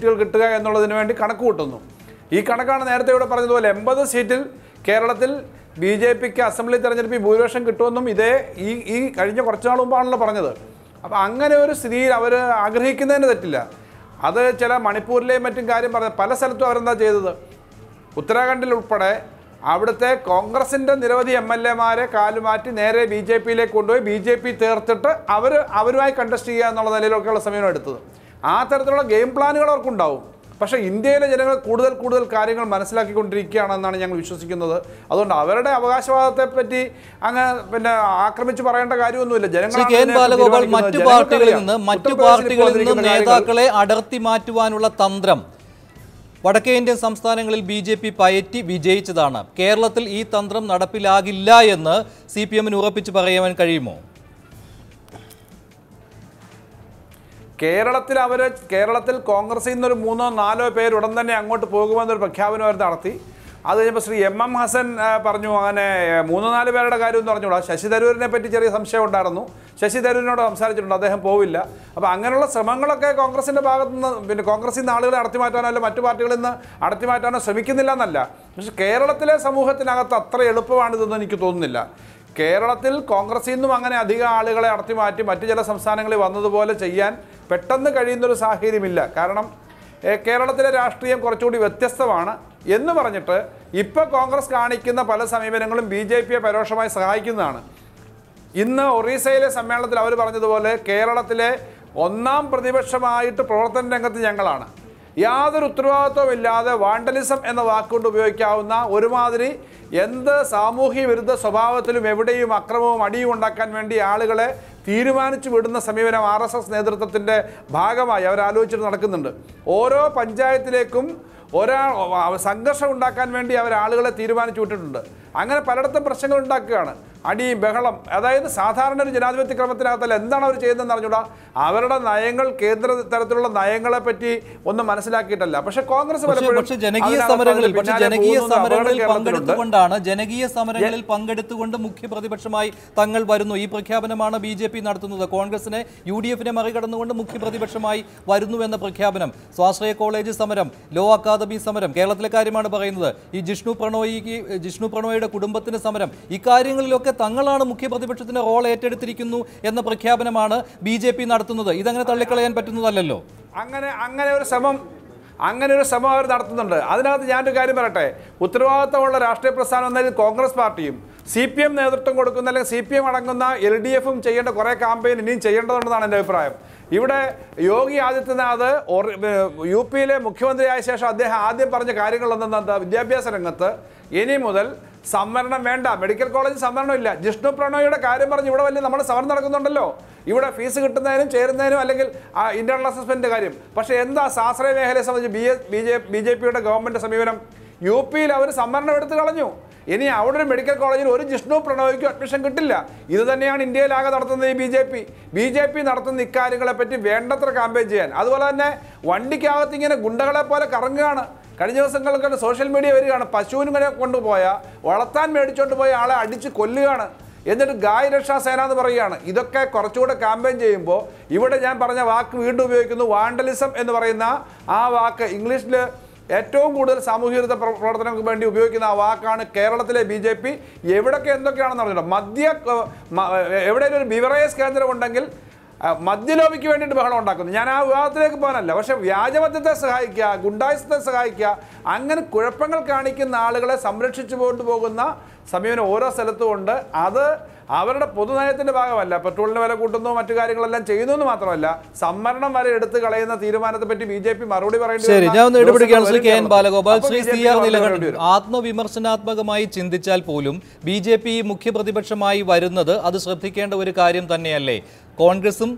സീറ്റുകൾ കിട്ടുക എന്നുള്ളതിന് വേണ്ടി കണക്ക് കൂട്ടുന്നു. ഈ കണക്കാണ് നേരത്തെ ഇവിടെ പറഞ്ഞതുപോലെ 80 സീറ്റിൽ കേരളത്തിൽ BJPക്ക് അസംബ്ലി തെരഞ്ഞെടുപ്പിൽ ഭൂരിപക്ഷം കിട്ടുമെന്നും ഈ കഴിഞ്ഞ കുറച്ച് നാൾ മുമ്പാണല്ലോ പറഞ്ഞത്. അപ്പോൾ അങ്ങനെ ഒരു സ്ഥിതിയിൽ അവർ ആഗ്രഹിക്കുന്നതിന് തെറ്റില്ല. അത് ചില മണിപ്പൂരിലെയും മറ്റും കാര്യം പറഞ്ഞ പല സ്ഥലത്തും അവരെന്താ ചെയ്തത്? ഉത്തരാഖണ്ഡിൽ ഉൾപ്പെടെ അവിടുത്തെ കോൺഗ്രസിൻ്റെ നിരവധി MLAമാരെ കാലുമാറ്റി നേരെ BJPയിലേക്ക് കൊണ്ടുപോയി BJP തീർത്തിട്ട് അവരുമായി കണ്ടസ്റ്റ് ചെയ്യുക എന്നുള്ള നിലയിലൊക്കെയുള്ള സമീപനം എടുത്തത്. ആ തരത്തിലുള്ള ഗെയിം പ്ലാനുകൾ അവർക്കുണ്ടാവും. പക്ഷേ ഇന്ത്യയിലെ ജനങ്ങൾ കൂടുതൽ കാര്യങ്ങൾ മനസ്സിലാക്കിക്കൊണ്ടിരിക്കുകയാണെന്നാണ് ഞങ്ങൾ വിശ്വസിക്കുന്നത്. അതുകൊണ്ട് അവരുടെ അവകാശവാദത്തെ പറ്റി അങ്ങ് ആക്രമിച്ച് പറയേണ്ട കാര്യമൊന്നുമില്ല. മറ്റു പാർട്ടികളിൽ നിന്ന് നേതാക്കളെ അടർത്തി മാറ്റുവാനുള്ള തന്ത്രം വടക്കേ ഇന്ത്യൻ സംസ്ഥാനങ്ങളിൽ BJP പയറ്റി വിജയിച്ചതാണ്. കേരളത്തിൽ ഈ തന്ത്രം നടപ്പിലാകില്ല എന്ന് CPMന് ഉറപ്പിച്ച് പറയാൻ കഴിയുമോ? കേരളത്തിൽ കോൺഗ്രസിൽ നിന്നൊരു 3-4 പേര് ഉടൻ തന്നെ അങ്ങോട്ട് പോകുമെന്നൊരു പ്രഖ്യാപനം അവർ നടത്തി. അത് കഴിഞ്ഞപ്പോൾ ശ്രീ MM ഹസൻ പറഞ്ഞു അങ്ങനെ 3-4 പേരുടെ കാര്യം എന്ന് പറഞ്ഞുകൂടാ. ശശി തരൂരിനെ പറ്റി ചെറിയ സംശയം ഉണ്ടായിരുന്നു. ശശി തരൂരിനോട് സംസാരിച്ചിട്ടുണ്ട്, അദ്ദേഹം പോവില്ല. അപ്പോൾ അങ്ങനെയുള്ള ശ്രമങ്ങളൊക്കെ കോൺഗ്രസിൻ്റെ ഭാഗത്തു നിന്ന് പിന്നെ കോൺഗ്രസിൽ നിന്ന് ആളുകളെ അടർത്തിമാറ്റാനോ അല്ല മറ്റു പാർട്ടികളിൽ നിന്ന് അടർത്തിമാറ്റാനോ ശ്രമിക്കുന്നില്ല എന്നല്ല. പക്ഷേ കേരളത്തിലെ സമൂഹത്തിനകത്ത് അത്ര എളുപ്പമാണിതെന്ന് എനിക്ക് തോന്നുന്നില്ല. കേരളത്തിൽ കോൺഗ്രസിൽ നിന്നും അങ്ങനെ അധികം ആളുകളെ അടർത്തിമാറ്റി മറ്റു ചില സംസ്ഥാനങ്ങളിൽ വന്നതുപോലെ ചെയ്യാൻ പെട്ടെന്ന് കഴിയുന്നൊരു സാഹചര്യമില്ല. കാരണം കേരളത്തിലെ രാഷ്ട്രീയം കുറച്ചുകൂടി വ്യത്യസ്തമാണ് എന്ന് പറഞ്ഞിട്ട് ഇപ്പോൾ കോൺഗ്രസ് കാണിക്കുന്ന പല സമീപനങ്ങളും BJPയെ പരോക്ഷമായി സഹായിക്കുന്നതാണ്. ഇന്ന് ഒറീസയിലെ സമ്മേളനത്തിൽ അവർ പറഞ്ഞതുപോലെ കേരളത്തിലെ ഒന്നാം പ്രതിപക്ഷമായിട്ട് പ്രവർത്തന രംഗത്ത് ഞങ്ങളാണ്. യാതൊരു ഉത്തരവാദിത്വവും ഇല്ലാതെ വാണ്ടലിസം എന്ന വാക്കുകൊണ്ട് ഉപയോഗിക്കാവുന്ന ഒരുമാതിരി എന്ത് സാമൂഹ്യ വിരുദ്ധ സ്വഭാവത്തിലും എവിടെയും അക്രമവും അടിയും ഉണ്ടാക്കാൻ വേണ്ടി ആളുകളെ തീരുമാനിച്ചു വിടുന്ന സമീപനം RSS നേതൃത്വത്തിൻ്റെ ഭാഗമായി അവരാലോചിച്ചിട്ട് നടക്കുന്നുണ്ട്. ഓരോ പഞ്ചായത്തിലേക്കും സംഘർഷം ഉണ്ടാക്കാൻ വേണ്ടി അവർ ആളുകളെ തീരുമാനിച്ചു വിട്ടിട്ടുണ്ട്. അങ്ങനെ പലയിടത്തും പ്രശ്നങ്ങൾ ഉണ്ടാക്കുകയാണ്, അടിയും ബഹളം. അതായത് സാധാരണ ഒരു ജനാധിപത്യ ക്രമത്തിനകത്തല്ല എന്താണ് അവർ ചെയ്യുന്നതെന്ന് അറിഞ്ഞൂടാ. അവരുടെ നയങ്ങൾ കേന്ദ്ര തരത്തിലുള്ള നയങ്ങളെ പറ്റി ഒന്നും മനസ്സിലാക്കിയിട്ടല്ല. പക്ഷേ കോൺഗ്രസ് ജനകീയ സമരങ്ങളിൽ പങ്കെടുത്തുകൊണ്ട് മുഖ്യ പ്രതിപക്ഷമായി തങ്ങൾ വരുന്നു. ഈ പ്രഖ്യാപനമാണ് BJP നടത്തുന്നത്. കോൺഗ്രസിനെ UDFനെ മറികടന്നുകൊണ്ട് മുഖ്യ പ്രതിപക്ഷമായി വരുന്നു എന്ന പ്രഖ്യാപനം. സ്വാശ്രയ കോളേജ് സമരം, ലോ അക്കാദമി സമരം, കേരളത്തിലെ കാര്യമാണ് പറയുന്നത്. ഈ ജിഷ്ണു പ്രണോയിയുടെ കുടുംബത്തിന് സമരം, ഇക്കാര്യങ്ങളിലൊക്കെ തങ്ങളാണ് മുഖ്യ പ്രതിപക്ഷത്തിന്റെ റോൾ ഏറ്റെടുത്തിരിക്കുന്നു എന്ന പ്രഖ്യാപനമാണ് BJP നടത്തുന്നത്. ഇതങ്ങനെ തള്ളിക്കളയാൻ പറ്റുന്നതല്ലല്ലോ. അങ്ങനെ ഒരു ശ്രമം അവർ നടത്തുന്നുണ്ട്. അതിനകത്ത് ഞാനൊരു കാര്യം പറയട്ടെ. ഉത്തരവാദിത്തമുള്ള രാഷ്ട്രീയ പ്രസ്ഥാനം എന്നതിൽ കോൺഗ്രസ് പാർട്ടിയും CPM നേതൃത്വം കൊടുക്കുന്ന അല്ലെങ്കിൽ CPM അടങ്ങുന്ന LDFും ചെയ്യേണ്ട കുറേ ക്യാമ്പയിൻ ഇനിയും ചെയ്യേണ്ടതുണ്ടെന്നാണ് എൻ്റെ അഭിപ്രായം. ഇവിടെ യോഗി ആദിത്യനാഥ് UPയിലെ മുഖ്യമന്ത്രിയായ ശേഷം അദ്ദേഹം ആദ്യം പറഞ്ഞ കാര്യങ്ങളൊന്നെന്താ? വിദ്യാഭ്യാസ രംഗത്ത് ഇനി മുതൽ സംവരണം വേണ്ട, മെഡിക്കൽ കോളേജ് സംവരണമില്ല. ജിഷ്ണു പ്രണോയിയുടെ കാര്യം പറഞ്ഞ് ഇവിടെ വലിയ നമ്മുടെ സമരം നടക്കുന്നുണ്ടല്ലോ. ഇവിടെ ഫീസ് കിട്ടുന്നതിനും ചേരുന്നതിനും അല്ലെങ്കിൽ ഇന്റേണൽ അസസ്മെന്റിന്റെ കാര്യം. പക്ഷേ എന്താ സ്വാശ്രയ മേഖലയെ സംബന്ധിച്ച് BJPയുടെ ഗവൺമെന്റ് സമീപനം? UPയിൽ അവർ സംവരണം എടുത്തു കളഞ്ഞു. ഇനി അവിടെ ഒരു മെഡിക്കൽ കോളേജിൽ ഒരു ജിഷ്ണു പ്രണോയ്ക്കും അഡ്മിഷൻ കിട്ടില്ല. ഇത് തന്നെയാണ് ഇന്ത്യയിലാകെ നടത്തുന്നത് ഈ BJP നടത്തുന്ന ഇക്കാര്യങ്ങളെ പറ്റി വേണ്ടത്ര ക്യാമ്പയിൻ ചെയ്യാൻ. അതുപോലെ തന്നെ വണ്ടിക്കകത്ത് ഇങ്ങനെ ഗുണ്ടകളെ പോലെ കറങ്ങുകയാണ്. കഴിഞ്ഞ ദിവസങ്ങൾക്ക് സോഷ്യൽ മീഡിയ വരികയാണ്, പശുവിനെ വളർത്താൻ മേടിച്ചോണ്ട് പോയ ആളെ അടിച്ച് കൊല്ലുകയാണ്. എന്നിട്ട് ഗായ് രക്ഷാ സേന എന്ന് പറയുകയാണ്. ഇതൊക്കെ കുറച്ചുകൂടെ ക്യാമ്പയിൻ ചെയ്യുമ്പോൾ ഇവിടെ ഞാൻ പറഞ്ഞ വാക്ക് വീണ്ടും ഉപയോഗിക്കുന്നു. വാണ്ടലിസം എന്ന് പറയുന്ന ആ വാക്ക് ഇംഗ്ലീഷിൽ ഏറ്റവും കൂടുതൽ സാമൂഹ്യ വിരുദ്ധ പ്രവർത്തനങ്ങൾക്ക് വേണ്ടി ഉപയോഗിക്കുന്ന ആ വാക്കാണ് കേരളത്തിലെ BJP. എവിടെയൊക്കെ എന്തൊക്കെയാണെന്ന് പറഞ്ഞിട്ടുണ്ട്. എവിടെയെങ്കിലും ഒരു ബിവറേജ് കേന്ദ്രം ഉണ്ടെങ്കിൽ മദ്യലോബിക്ക് വേണ്ടിയിട്ട് ബഹളം ഉണ്ടാക്കുന്നു. ഞാൻ ആ വിവാദത്തിലേക്ക് പോകാനല്ല. പക്ഷേ വ്യാജമദ്യത്തെ സഹായിക്കുക, ഗുണ്ടായുസത്തെ സഹായിക്കുക, അങ്ങനെ കുഴപ്പങ്ങൾ കാണിക്കുന്ന ആളുകളെ സംരക്ഷിച്ചു കൊണ്ടുപോകുന്ന സമീപനം ഓരോ സ്ഥലത്തും ഉണ്ട്. അത് അവരുടെ പൊതുനയത്തിൻ്റെ ഭാഗമല്ല. പെട്രോളിന് വില കൂട്ടുന്നു, മറ്റു കാര്യങ്ങളെല്ലാം ചെയ്യുന്നു എന്ന് മാത്രമല്ല, സംവരണം വരെ എടുത്തു കളയുന്ന തീരുമാനത്തെ പറ്റി BJP മറുപടി പറയേണ്ടി. ആത്മവിമർശനാത്മകമായി ചിന്തിച്ചാൽ പോലും BJP മുഖ്യ പ്രതിപക്ഷമായി വരുന്നത് അത് ശ്രദ്ധിക്കേണ്ട ഒരു കാര്യം തന്നെയല്ലേ? കോൺഗ്രസും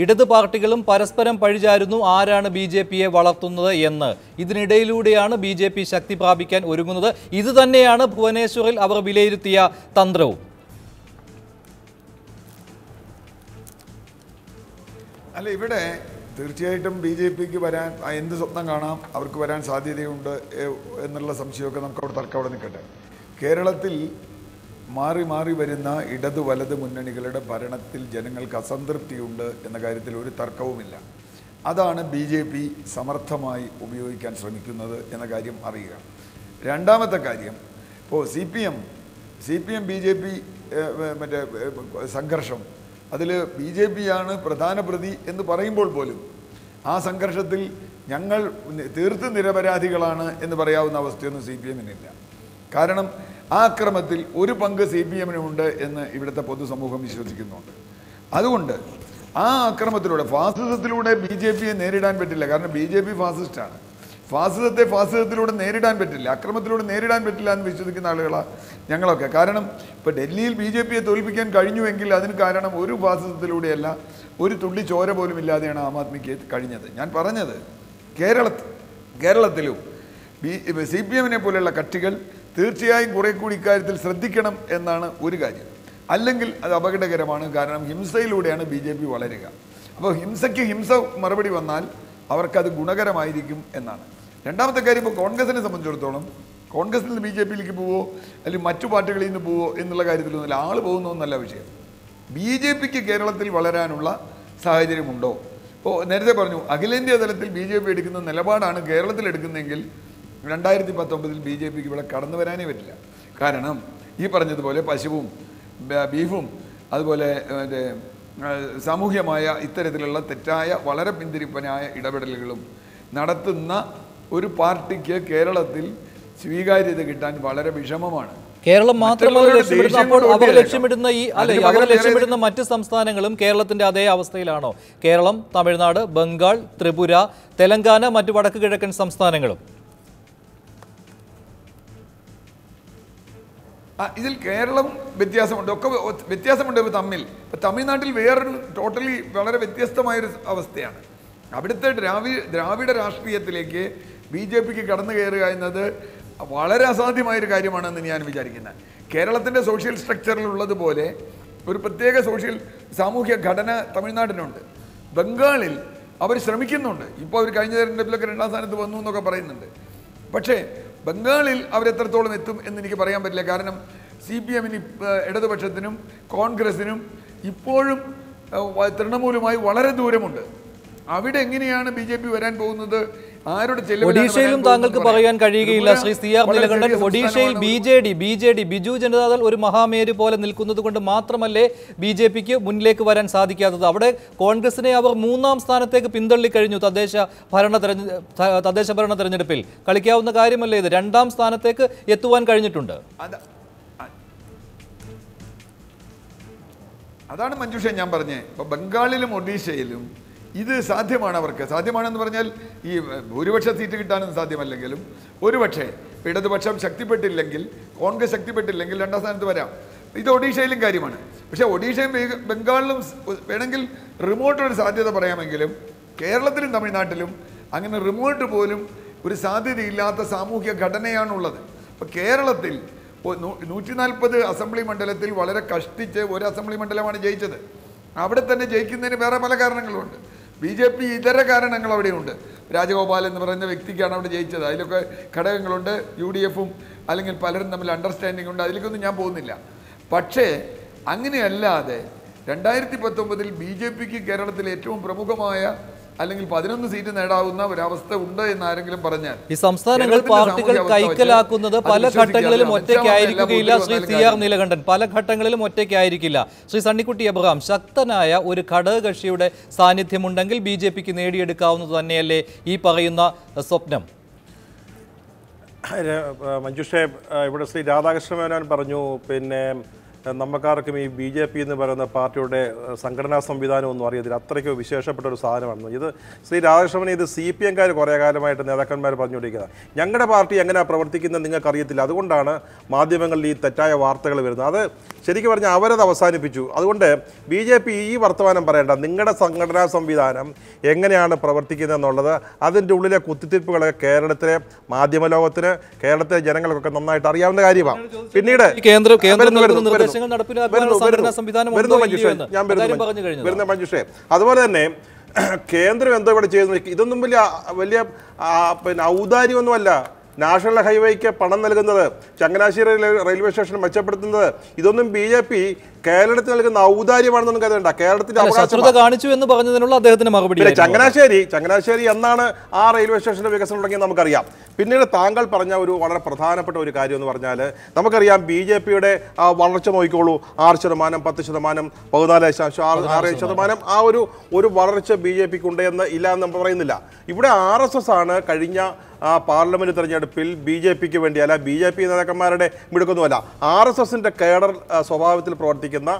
ഇടത് പാർട്ടികളും പരസ്പരം പഴിചാരുന്നു ആരാണ് BJPയെ വളർത്തുന്നത് എന്ന്. ഇതിനിടയിലൂടെയാണ് BJP ശക്തി പ്രാപിക്കാൻ ഒരുങ്ങുന്നത്. ഇത് തന്നെയാണ് ഭുവനേശ്വറിൽ അവർ വിലയിരുത്തിയ തന്ത്രവും. അല്ല, ഇവിടെ തീർച്ചയായിട്ടും BJPക്ക് വരാൻ എന്ത് സ്വപ്നം കാണാം, അവർക്ക് വരാൻ സാധ്യതയുണ്ട് എന്നുള്ള സംശയമൊക്കെ നമുക്ക് അവിടെ തർക്കം അവിടെ നിൽക്കട്ടെ. കേരളത്തിൽ മാറി മാറി വരുന്ന ഇടത് വലത് മുന്നണികളുടെ ഭരണത്തിൽ ജനങ്ങൾക്ക് അസംതൃപ്തിയുണ്ട് എന്ന കാര്യത്തിൽ ഒരു തർക്കവുമില്ല. അതാണ് BJP സമർത്ഥമായി ഉപയോഗിക്കാൻ ശ്രമിക്കുന്നത് എന്ന കാര്യം അറിയുക. രണ്ടാമത്തെ കാര്യം, ഇപ്പോൾ CPM BJP മറ്റേ സംഘർഷം, അതിൽ BJP ആണ് പ്രധാന പ്രതി എന്ന് പറയുമ്പോൾ പോലും ആ സംഘർഷത്തിൽ ഞങ്ങൾ തീർത്തും നിരപരാധികളാണ് എന്ന് പറയാവുന്ന അവസ്ഥയൊന്നും CPM-നില്ല. കാരണം ആ അക്രമത്തിൽ ഒരു പങ്ക് CPM-നുമുണ്ട് എന്ന് ഇവിടുത്തെ പൊതുസമൂഹം വിശ്വസിക്കുന്നുണ്ട്. അതുകൊണ്ട് ആ അക്രമത്തിലൂടെ, ഫാസിസത്തിലൂടെ BJP-യെ നേരിടാൻ പറ്റില്ല. കാരണം BJP ഫാസിസ്റ്റാണ്. ഫാസിസത്തെ ഫാസിസത്തിലൂടെ നേരിടാൻ പറ്റില്ല, അക്രമത്തിലൂടെ നേരിടാൻ പറ്റില്ല എന്ന് വിശ്വസിക്കുന്ന ആളുകളാണ് ഞങ്ങളൊക്കെ. കാരണം ഇപ്പോൾ ഡൽഹിയിൽ BJP-യെ തോൽപ്പിക്കാൻ കഴിഞ്ഞുവെങ്കിൽ അതിന് കാരണം ഒരു ഫാസിസത്തിലൂടെയല്ല, ഒരു തുള്ളി ചോര പോലും ഇല്ലാതെയാണ് ആം ആദ്മിക്ക് കഴിഞ്ഞത്. ഞാൻ പറഞ്ഞത് കേരളത്തിലും CPM-നെ പോലെയുള്ള കക്ഷികൾ തീർച്ചയായും കുറെ കൂടി ഇക്കാര്യത്തിൽ ശ്രദ്ധിക്കണം എന്നാണ് ഒരു കാര്യം. അല്ലെങ്കിൽ അത് അപകടകരമാണ്. കാരണം ഹിംസയിലൂടെയാണ് BJP വളരുക. അപ്പോൾ ഹിംസയ്ക്ക് ഹിംസ മറുപടി വന്നാൽ അവർക്കത് ഗുണകരമായിരിക്കും എന്നാണ്. രണ്ടാമത്തെ കാര്യം, ഇപ്പോൾ കോൺഗ്രസിനെ സംബന്ധിച്ചിടത്തോളം കോൺഗ്രസിൽ നിന്ന് BJP-യിലേക്ക് പോവോ അല്ലെങ്കിൽ മറ്റു പാർട്ടികളിൽ നിന്ന് പോവോ എന്നുള്ള കാര്യത്തിലൊന്നുമില്ല. ആൾ പോകുന്നൊന്നല്ല വിഷയം. BJP-ക്ക് കേരളത്തിൽ വളരാനുള്ള സാഹചര്യമുണ്ടോ? ഇപ്പോൾ നേരത്തെ പറഞ്ഞു, അഖിലേന്ത്യാ തലത്തിൽ BJP എടുക്കുന്ന നിലപാടാണ് കേരളത്തിൽ എടുക്കുന്നതെങ്കിൽ 2019 BJP-ക്ക് ഇവിടെ കടന്നു വരാനേ പറ്റില്ല. കാരണം ഈ പറഞ്ഞതുപോലെ പശുവും ബീഫും അതുപോലെ മറ്റേ സാമൂഹ്യമായ ഇത്തരത്തിലുള്ള തെറ്റായ വളരെ പിന്തിരിപ്പനായ ഇടപെടലുകളും നടത്തുന്ന ഒരു പാർട്ടിക്ക് കേരളത്തിൽ സ്വീകാര്യത കിട്ടാൻ വളരെ വിഷമമാണ്. കേരളം മാത്രമല്ല ലക്ഷ്യമിടുന്ന, അപ്പോൾ അവർ ലക്ഷ്യമിടുന്ന അവർ ലക്ഷ്യമിടുന്ന മറ്റ് സംസ്ഥാനങ്ങളും കേരളത്തിന്റെ അതേ അവസ്ഥയിലാണോ? കേരളം, തമിഴ്നാട്, ബംഗാൾ, ത്രിപുര, തെലങ്കാന, മറ്റു വടക്ക് കിഴക്കൻ സംസ്ഥാനങ്ങളും. ഇതിൽ കേരളം വ്യത്യാസമുണ്ട്, ഒക്കെ വ്യത്യാസമുണ്ട് തമ്മിൽ. ഇപ്പം തമിഴ്നാട്ടിൽ വേറൊരു ടോട്ടലി വളരെ വ്യത്യസ്തമായൊരു അവസ്ഥയാണ്. അവിടുത്തെ ദ്രാവിഡ രാഷ്ട്രീയത്തിലേക്ക് BJP-ക്ക് കടന്നു കയറുക എന്നത് വളരെ അസാധ്യമായൊരു കാര്യമാണെന്ന് ഞാൻ വിചാരിക്കുന്നത്. കേരളത്തിൻ്റെ സോഷ്യൽ സ്ട്രക്ചറിലുള്ളതുപോലെ ഒരു പ്രത്യേക സാമൂഹ്യ ഘടന തമിഴ്നാടിനുണ്ട്. ബംഗാളിൽ അവർ ശ്രമിക്കുന്നുണ്ട്. ഇപ്പോൾ അവർ കഴിഞ്ഞ തെരഞ്ഞെടുപ്പിലൊക്കെ 2ാം സ്ഥാനത്ത് വന്നു എന്നൊക്കെ പറയുന്നുണ്ട്. പക്ഷേ ബംഗാളിൽ അവരെത്രത്തോളം എത്തും എന്ന് എനിക്ക് പറയാൻ പറ്റില്ല. കാരണം CPM-ന് ഇടതുപക്ഷത്തിനും കോൺഗ്രസിനും ഇപ്പോഴും തൃണമൂലുമായി വളരെ ദൂരമുണ്ട്. അവിടെ എങ്ങനെയാണ് BJP വരാൻ പോകുന്നത്? ആരുടെ ഒഡീഷയിലും താങ്കൾക്ക് പറയാൻ കഴിയുകയില്ല ശ്രീ CR നീലകണ്ഠൻ. ഒഡീഷയിൽ BJD ബിജു ജനതാദൾ ഒരു മഹാമേരു പോലെ നിൽക്കുന്നത് കൊണ്ട് മാത്രമല്ലേ BJP-ക്ക് മുന്നിലേക്ക് വരാൻ സാധിക്കാത്തത്? അവിടെ കോൺഗ്രസിനെ അവർ 3ാം സ്ഥാനത്തേക്ക് പിന്തള്ളി കഴിഞ്ഞു. തദ്ദേശ ഭരണ തെരഞ്ഞെടുപ്പിൽ കളിക്കാവുന്ന കാര്യമല്ലേ ഇത്? 2ാം സ്ഥാനത്തേക്ക് എത്തുവാൻ കഴിഞ്ഞിട്ടുണ്ട്. അതാണ് മഞ്ജുഷ ഞാൻ പറഞ്ഞത്. ഇപ്പോൾ ബംഗാളിലും ഒഡീഷയിലും ഇത് സാധ്യമാണ്. അവർക്ക് സാധ്യമാണെന്ന് പറഞ്ഞാൽ ഈ ഭൂരിപക്ഷ സീറ്റ് കിട്ടാനും സാധ്യമല്ലെങ്കിലും ഒരുപക്ഷെ ഇടതുപക്ഷം ശക്തിപ്പെട്ടില്ലെങ്കിൽ, കോൺഗ്രസ് ശക്തിപ്പെട്ടില്ലെങ്കിൽ 2ാം സ്ഥാനത്ത് വരാം. ഇത് ഒഡീഷയിലും കാര്യമാണ്. പക്ഷേ ഒഡീഷയും ബംഗാളിലും വേണമെങ്കിൽ റിമോട്ട് ഒരു സാധ്യത പറയാമെങ്കിലും കേരളത്തിലും തമിഴ്നാട്ടിലും അങ്ങനെ റിമോട്ട് പോലും ഒരു സാധ്യതയില്ലാത്ത സാമൂഹ്യ ഘടനയാണുള്ളത്. അപ്പോൾ കേരളത്തിൽ 140 അസംബ്ലി മണ്ഡലത്തിൽ വളരെ കഷ്ടിച്ച് ഒരു അസംബ്ലി മണ്ഡലമാണ് ജയിച്ചത്. അവിടെ തന്നെ ജയിക്കുന്നതിന് വേറെ പല കാരണങ്ങളുമുണ്ട്. BJP ഇതര കാരണങ്ങൾ അവിടെയുണ്ട്. രാജഗോപാൽ എന്ന് പറയുന്ന വ്യക്തിക്കാണ് അവിടെ ജയിച്ചത്. അതിലൊക്കെ ഘടകങ്ങളുണ്ട്. UDF-ഉം അല്ലെങ്കിൽ പലരും തമ്മിൽ അണ്ടർസ്റ്റാൻഡിംഗ് ഉണ്ട്. അതിലേക്കൊന്നും ഞാൻ പോകുന്നില്ല. പക്ഷേ അങ്ങനെയല്ലാതെ 2019 BJP-ക്ക് കേരളത്തിൽ ഏറ്റവും പ്രമുഖമായ അല്ലെങ്കിൽ 11 സീറ്റ് നേടാവുന്ന ഒരവസ്ഥ ഉണ്ട് എന്ന് ആരെങ്കിലും പറഞ്ഞാൽ, ഈ സംസ്ഥാനങ്ങൾ പാർട്ടികൾ കൈക്കലാക്കുന്നത് പല ഘട്ടങ്ങളിലും ഒറ്റയ്ക്കായിരിക്കുകയില്ല. ശ്രീ CR നീലകണ്ഠൻ, പല ഘട്ടങ്ങളിലും ഒറ്റയ്ക്കായിരിക്കില്ല. ശ്രീ സണ്ണിക്കുട്ടി എബ്രഹാം, ശക്തനായ ഒരു ഘടകകക്ഷിയുടെ സാന്നിധ്യമുണ്ടെങ്കിൽ BJP-ക്ക് നേടിയെടുക്കാവുന്നത് തന്നെയല്ലേ ഈ പറയുന്ന സ്വപ്നം? മഞ്ജുഷേ, ഇവിടെ ശ്രീ രാധാകൃഷ്ണ മേനോൻ പറഞ്ഞു, പിന്നെ നമുക്കാർക്കും ഈ BJP എന്ന് പറയുന്ന പാർട്ടിയുടെ സംഘടനാ സംവിധാനം ഒന്നും അറിയത്തില്ല, അത്രയ്ക്ക് വിശേഷപ്പെട്ട ഒരു സാധനമാണ് ഇത്. ശ്രീ രാധാകൃഷ്ണൻ, ഇത് CPM-കാർ കുറേ കാലമായിട്ട് നേതാക്കന്മാർ പറഞ്ഞുകൊണ്ടിരിക്കുന്നത് ഞങ്ങളുടെ പാർട്ടി എങ്ങനെയാണ് പ്രവർത്തിക്കുന്നത് നിങ്ങൾക്ക് അറിയത്തില്ല, അതുകൊണ്ടാണ് മാധ്യമങ്ങളിൽ ഈ തെറ്റായ വാർത്തകൾ വരുന്നത്. അത് ശരിക്കും പറഞ്ഞാൽ അവരത് അവസാനിപ്പിച്ചു. അതുകൊണ്ട് BJP ഈ വർത്തമാനം പറയേണ്ട, നിങ്ങളുടെ സംഘടനാ സംവിധാനം എങ്ങനെയാണ് പ്രവർത്തിക്കുന്നത് എന്നുള്ളത്, അതിൻ്റെ ഉള്ളിലെ കുത്തിത്തിരിപ്പുകളൊക്കെ കേരളത്തിലെ മാധ്യമലോകത്തിന്, കേരളത്തിലെ ജനങ്ങൾക്കൊക്കെ നന്നായിട്ട് അറിയാവുന്ന കാര്യമാണ്. പിന്നീട് വരുന്ന മഞ്ജുഷേ, അതുപോലെ തന്നെ കേന്ദ്രം എന്തോ ഇവിടെ ചെയ്യുന്നു, ഇതൊന്നും വലിയ പിന്നെ ഔദാര്യമൊന്നുമല്ല. നാഷണൽ ഹൈവേക്ക് പണം നൽകുന്നത്, ചങ്ങനാശ്ശേരി റെയിൽവേ സ്റ്റേഷൻ മെച്ചപ്പെടുത്തുന്നത്, ഇതൊന്നും BJP കേരളത്തിൽ നൽകുന്ന ഔദാര്യമാണെന്നൊന്നും കരുതണ്ട. കേരളത്തിന്റെ ശത്രുത കാണിച്ചു എന്ന് പറഞ്ഞതിനുള്ള അദ്ദേഹത്തിന് മറുപടി. ചങ്ങനാശ്ശേരി എന്നാണ് ആ റെയിൽവേ സ്റ്റേഷന്റെ വികസനം തുടങ്ങിയത് നമുക്കറിയാം. പിന്നീട് താങ്കൾ പറഞ്ഞ ഒരു വളരെ പ്രധാനപ്പെട്ട ഒരു കാര്യം എന്ന് പറഞ്ഞാൽ, നമുക്കറിയാം BJPയുടെ വളർച്ച നോക്കിക്കോളൂ, 6%, 10%, 14.6% ആ ഒരു വളർച്ച BJPക്ക് ഉണ്ട് എന്ന് ഇല്ല എന്ന് നമ്മൾ പറയുന്നില്ല. ഇവിടെ RSS ആണ് കഴിഞ്ഞ പാർലമെന്റ് തെരഞ്ഞെടുപ്പിൽ BJPക്ക് വേണ്ടി, അല്ല BJP നേതാക്കന്മാരുടെ മിടുക്കൊന്നുമല്ല, RSSന്റെ കേഡർ സ്വഭാവത്തിൽ പ്രവർത്തിക്കുന്ന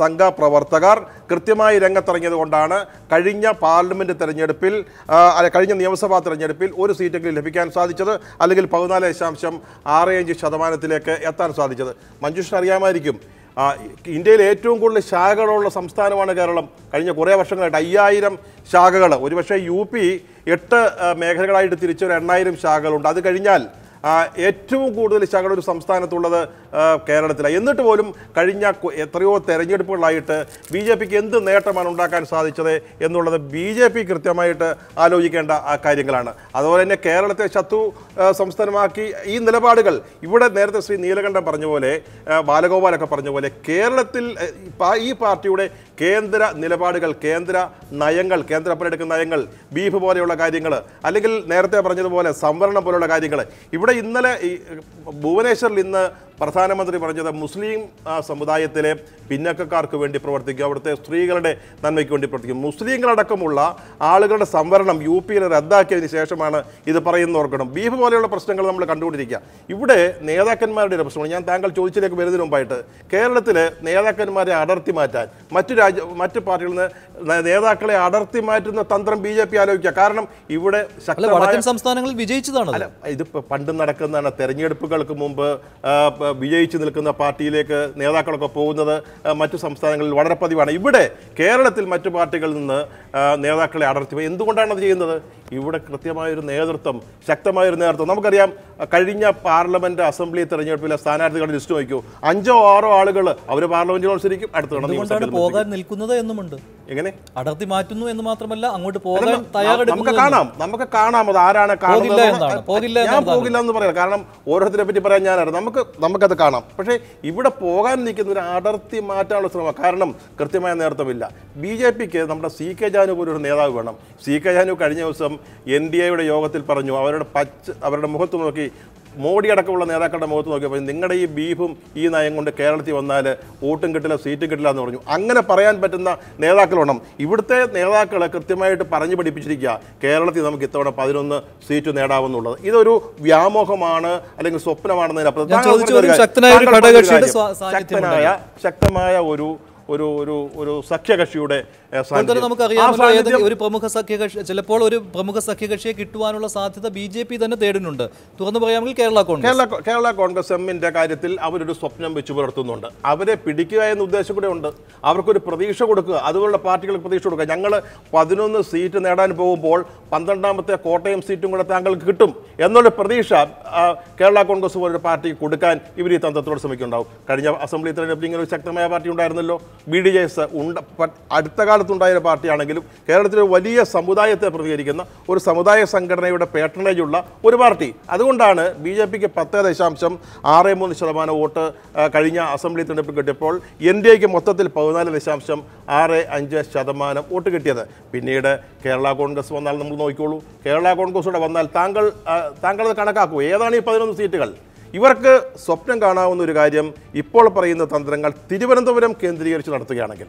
സംഘപ്രവർത്തകർ കൃത്യമായി രംഗത്തിറങ്ങിയത് കൊണ്ടാണ് കഴിഞ്ഞ പാർലമെന്റ് തെരഞ്ഞെടുപ്പിൽ, കഴിഞ്ഞ നിയമസഭാ തെരഞ്ഞെടുപ്പിൽ ഒരു സീറ്റെങ്കിലും ലഭിക്കാൻ സാധിച്ചത്, അല്ലെങ്കിൽ 14.65% എത്താൻ സാധിച്ചത്. മഞ്ജുഷിന് അറിയാമായിരിക്കും, ഇന്ത്യയിൽ ഏറ്റവും കൂടുതൽ ശാഖകളുള്ള സംസ്ഥാനമാണ് കേരളം. കഴിഞ്ഞ കുറേ വർഷങ്ങളായിട്ട് 5000 ശാഖകൾ, ഒരുപക്ഷെ UP 8 മേഖലകളായിട്ട് തിരിച്ചൊരു 8000 ശാഖകളുണ്ട്. അത് കഴിഞ്ഞാൽ ഏറ്റവും കൂടുതൽ ശാഖകൾ ഒരു സംസ്ഥാനത്തുള്ളത് കേരളത്തിലാണ്. എന്നിട്ട് പോലും കഴിഞ്ഞ എത്രയോ തെരഞ്ഞെടുപ്പുകളായിട്ട് BJPക്ക് എന്ത് നേട്ടമാണ് ഉണ്ടാക്കാൻ സാധിച്ചത് എന്നുള്ളത് BJP കൃത്യമായിട്ട് ആലോചിക്കേണ്ട കാര്യങ്ങളാണ്. അതുപോലെ തന്നെ കേരളത്തെ ശത്രു സംസ്ഥാനമാക്കി ഈ നിലപാടുകൾ, ഇവിടെ നേരത്തെ ശ്രീ നീലകണ്ഠൻ പറഞ്ഞ പോലെ, ബാലഗോപാലൊക്കെ പറഞ്ഞ പോലെ, കേരളത്തിൽ ഈ പാർട്ടിയുടെ കേന്ദ്ര നിലപാടുകൾ, കേന്ദ്ര നയങ്ങൾ, കേന്ദ്രം എടുക്കുന്ന നയങ്ങൾ, ബീഫ് പോലെയുള്ള കാര്യങ്ങൾ, അല്ലെങ്കിൽ നേരത്തെ പറഞ്ഞതുപോലെ സംവരണം പോലുള്ള കാര്യങ്ങൾ, ഇവിടെ ഇന്നലെ ഭുവനേശ്വറിൽ ഇന്ന് പ്രധാനമന്ത്രി പറഞ്ഞത് മുസ്ലിം സമുദായത്തിലെ പിന്നക്കക്കാർക്ക് വേണ്ടി പ്രവർത്തിക്കുക, അവിടുത്തെ സ്ത്രീകളുടെ നന്മയ്ക്ക് വേണ്ടി പ്രവർത്തിക്കും. മുസ്ലിങ്ങളടക്കമുള്ള ആളുകളുടെ സംവരണം UPയിൽ റദ്ദാക്കിയതിന് ശേഷമാണ് ഇത് പറയുന്നവർക്കണം. ബീഫ് പോലെയുള്ള പ്രശ്നങ്ങൾ നമ്മൾ കണ്ടുകൊണ്ടിരിക്കുക. ഇവിടെ നേതാക്കന്മാരുടെ ഒരു പ്രശ്നമാണ്. ഞാൻ താങ്കൾ ചോദിച്ചതിലേക്ക് വരുന്നതിന് മുമ്പായിട്ട്, കേരളത്തിൽ നേതാക്കന്മാരെ അടർത്തി മാറ്റാൻ, മറ്റ് പാർട്ടികളിൽ നിന്ന് നേതാക്കളെ അടർത്തി മാറ്റുന്ന തന്ത്രം BJP ആലോചിക്കുക. കാരണം ഇവിടെ വടക്കൻ സംസ്ഥാനങ്ങളിൽ വിജയിച്ചതാണ്. അല്ല, ഇതിപ്പോൾ പണ്ട് നടക്കുന്നതാണ്. തെരഞ്ഞെടുപ്പുകൾക്ക് മുമ്പ് വിജയിച്ചു നിൽക്കുന്ന പാർട്ടിയിലേക്ക് നേതാക്കളൊക്കെ പോകുന്നത് മറ്റു സംസ്ഥാനങ്ങളിൽ വളരെ പതിവാണ്. ഇവിടെ കേരളത്തിൽ മറ്റു പാർട്ടികളിൽ നിന്ന് നേതാക്കളെ അടർത്തി എന്തുകൊണ്ടാണ് അത് ചെയ്യുന്നത്? ഇവിടെ കൃത്യമായൊരു നേതൃത്വം, ശക്തമായൊരു നേതൃത്വം. നമുക്കറിയാം, കഴിഞ്ഞ പാർലമെന്റ് അസംബ്ലി തെരഞ്ഞെടുപ്പിലെ സ്ഥാനാർത്ഥികളുടെ ലിസ്റ്റ് നോക്കൂ, 5 or 6 ആളുകൾ അവർ പാർലമെന്റിൽ മത്സരിക്കും, അടുത്ത പോകാൻ നിൽക്കുന്നത് എന്നുമുണ്ട്. എങ്ങനെ അടർത്തി മാറ്റുന്നു എന്ന് മാത്രമല്ല, അങ്ങോട്ട് പോകാൻ തയ്യാറെടുക്കുന്നു. നമുക്ക് കാണാം അത് ആരാണ്. ഞാൻ പോകില്ല എന്ന് പറയാം, കാരണം ഓരോരുത്തരെ പറ്റി പറയാൻ ഞാനാണ്. നമുക്കത് കാണാം. പക്ഷേ ഇവിടെ പോകാൻ നിൽക്കുന്ന ഒരു അടർത്തി മാറ്റാനുള്ള ശ്രമം, കാരണം കൃത്യമായ നേതൃത്വമില്ല. BJPക്ക് നമ്മുടെ CK ജാനു പോലൊരു നേതാവ് വേണം. CK ജാനു കഴിഞ്ഞ ദിവസം NDAയുടെ യോഗത്തിൽ പറഞ്ഞു, അവരുടെ മുഖത്ത് നോക്കി, മോഡി അടക്കമുള്ള നേതാക്കളുടെ മുഖത്ത് നോക്കിയപ്പോൾ, നിങ്ങളുടെ ഈ ബീഫും ഈ നയം കൊണ്ട് കേരളത്തിൽ വന്നാൽ വോട്ടും കിട്ടില്ല, സീറ്റും കിട്ടില്ല എന്ന് പറഞ്ഞു. അങ്ങനെ പറയാൻ പറ്റുന്ന നേതാക്കൾ വേണം. ഇവിടുത്തെ നേതാക്കളെ കൃത്യമായിട്ട് പറഞ്ഞു പഠിപ്പിച്ചിരിക്കുക, കേരളത്തിൽ നമുക്ക് ഇത്തവണ 11 സീറ്റ് നേടാമെന്നുള്ളത്. ഇതൊരു വ്യാമോഹമാണ്, അല്ലെങ്കിൽ സ്വപ്നമാണെന്നതിനപ്പുറം ശക്തമായ ഒരു സഖ്യകക്ഷിയുടെ നമുക്കറിയാമല്ലോ, ഒരു പ്രമുഖ സഖ്യകക്ഷി, ചിലപ്പോൾ ഒരു പ്രമുഖ സഖ്യകക്ഷിയെ കിട്ടുവാനുള്ള സാധ്യത BJP തന്നെ തേടുന്നുണ്ട്. തുറന്നു പറയാമെങ്കിൽ കേരള കോൺഗ്രസ് എമ്മിന്റെ കാര്യത്തിൽ അവരൊരു സ്വപ്നം വെച്ച് പുലർത്തുന്നുണ്ട്. അവരെ പിടിക്കുക എന്ന ഉദ്ദേശം കൂടെ ഉണ്ട്. അവർക്കൊരു പ്രതീക്ഷ കൊടുക്കുക, അതുപോലുള്ള പാർട്ടികൾക്ക് പ്രതീക്ഷ കൊടുക്കുക. ഞങ്ങൾ 11 സീറ്റ് നേടാൻ പോകുമ്പോൾ 12ാമത്തെ കോട്ടയം സീറ്റും കൂടെ താങ്കൾക്ക് കിട്ടും എന്നുള്ള പ്രതീക്ഷ കേരള കോൺഗ്രസ് പോലൊരു പാർട്ടിക്ക് കൊടുക്കാൻ ഇവർ ഈ തന്ത്രത്തോട് ശ്രമിക്കുന്നുണ്ടാവും. കഴിഞ്ഞ അസംബ്ലി തെരഞ്ഞെടുപ്പിൽ ഇങ്ങനെ ഒരു ശക്തമായ പാർട്ടി ഉണ്ടായിരുന്നല്ലോ, BDJS. അടുത്ത കാലത്തുണ്ടായ പാർട്ടിയാണെങ്കിലും കേരളത്തിലെ വലിയ സമുദായത്തെ പ്രതികരിക്കുന്ന ഒരു സമുദായ സംഘടനയുടെ പേട്രണേജ് ഉള്ള ഒരു പാർട്ടി. അതുകൊണ്ടാണ് BJPക്ക് 10.63% വോട്ട് കഴിഞ്ഞ അസംബ്ലി തെരഞ്ഞെടുപ്പിൽ കിട്ടിയപ്പോൾ NDAക്ക് മൊത്തത്തിൽ 14.65% വോട്ട് കിട്ടിയത്. പിന്നീട് കേരള കോൺഗ്രസ് വന്നാൽ നമ്മൾ നോക്കിക്കോളൂ, കേരള കോൺഗ്രസൂടെ വന്നാൽ താങ്കളത് കണക്കാക്കൂ, ഏതാണ് ഈ 11 സീറ്റുകൾ? ഇവർക്ക് സ്വപ്നം കാണാവുന്ന ഒരു കാര്യം, ഇപ്പോൾ പറയുന്ന തന്ത്രങ്ങൾ തിരുവനന്തപുരം കേന്ദ്രീകരിച്ച് നടത്തുകയാണെങ്കിൽ,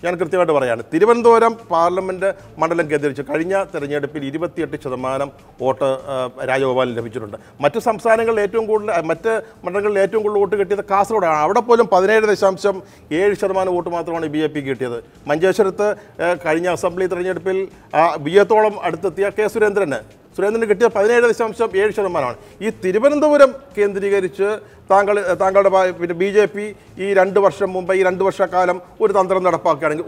ഞാൻ കൃത്യമായിട്ട് പറയാണ്, തിരുവനന്തപുരം പാർലമെൻറ്റ് മണ്ഡലം കേന്ദ്രീകരിച്ച് കഴിഞ്ഞ തെരഞ്ഞെടുപ്പിൽ 28% വോട്ട് രാജഗോപാലിന് ലഭിച്ചിട്ടുണ്ട്. മറ്റ് സംസ്ഥാനങ്ങളിൽ ഏറ്റവും കൂടുതൽ, മറ്റ് മണ്ഡലങ്ങളിൽ ഏറ്റവും കൂടുതൽ വോട്ട് കിട്ടിയത് കാസർഗോഡാണ്. അവിടെ പോലും 17.7% വോട്ട് മാത്രമാണ് BJPക്ക് കിട്ടിയത്. മഞ്ചേശ്വരത്ത് കഴിഞ്ഞ അസംബ്ലി തെരഞ്ഞെടുപ്പിൽ BJത്തോളം അടുത്തെത്തിയ K. സുരേന്ദ്രന് കിട്ടിയ 17.7%. ഈ തിരുവനന്തപുരം കേന്ദ്രീകരിച്ച് താങ്കളുടെ പിന്നെ BJP ഈ 2 വർഷം മുമ്പ്, ഈ 2 വർഷക്കാലം ഒരു തന്ത്രം നടപ്പാക്കുകയാണെങ്കിൽ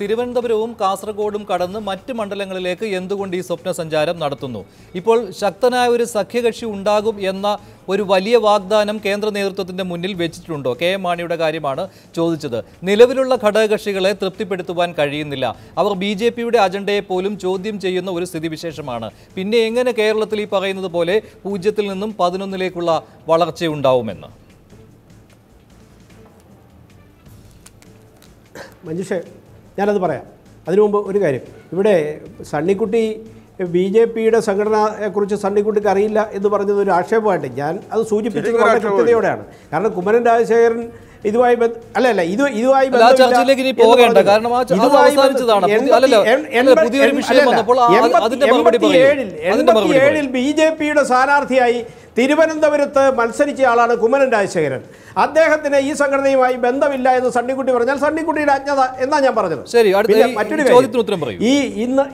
തിരുവനന്തപുരവും കാസർഗോഡും കടന്ന് മറ്റ് മണ്ഡലങ്ങളിലേക്ക് എന്തുകൊണ്ട് ഈ സ്വപ്ന സഞ്ചാരം നടത്തുന്നു? ഇപ്പോൾ ശക്തനായ ഒരു സഖ്യകക്ഷി ഉണ്ടാകും എന്ന ഒരു വലിയ വാഗ്ദാനം കേന്ദ്ര നേതൃത്വത്തിന്റെ മുന്നിൽ വെച്ചിട്ടുണ്ടോ? KM മാണിയുടെ കാര്യമാണ് ചോദിച്ചത്. നിലവിലുള്ള ഘടകകക്ഷികളെ തൃപ്തിപ്പെടുത്തുവാൻ കഴിയുന്നില്ല. അവർ BJPയുടെ അജണ്ടയെ പോലും ചോദ്യം ചെയ്യുന്നു ചെയ്യുന്ന ഒരു സ്ഥിതിവിശേഷമാണ്. പിന്നെ എങ്ങനെ കേരളത്തിൽ ഈ പറയുന്നത് പോലെ 0-ൽ നിന്നും 11-ലേക്കുള്ള വളർച്ചയുണ്ടാവുമെന്ന്? മഞ്ജുഷേ, ഞാനത് പറയാം. അതിനു മുമ്പ് ഒരു കാര്യം, ഇവിടെ സണ്ണിക്കുട്ടി BJPയുടെ സംഘടനയെക്കുറിച്ച് സണ്ണിക്കുട്ടിക്ക് അറിയില്ല എന്ന് പറഞ്ഞത് ഒരു ആക്ഷേപമായിട്ട് ഞാൻ അത് സൂചിപ്പിച്ചത് വളരെ കൃത്യതയോടെയാണ്. കാരണം കുമ്മനം രാജശേഖരൻ ഇതുമായി ഇതുമായി ചർച്ചയിലേക്ക് ഇനി പോകേണ്ട, കാരണം ആ അവസാനിച്ചതാണ്. പുതിയൊരു വിഷയം വന്നപ്പോൾ അതിന്റെ മറുപടി പറയൂ. 87-ൽ BJPയുടെ സ്ഥാനാർത്ഥിയായി തിരുവനന്തപുരത്ത് മത്സരിച്ച ആളാണ് കുമ്മനം രാജശേഖരൻ. അദ്ദേഹത്തിന് ഈ സംഘടനയുമായി ബന്ധമില്ല എന്ന് സണ്ണിക്കുട്ടി പറഞ്ഞാൽ സണ്ണിക്കുട്ടിയുടെ അജ്ഞത എന്നാ ഞാൻ പറഞ്ഞത്. ശരി, മറ്റൊരു കാര്യം, ഈ ഇന്ന്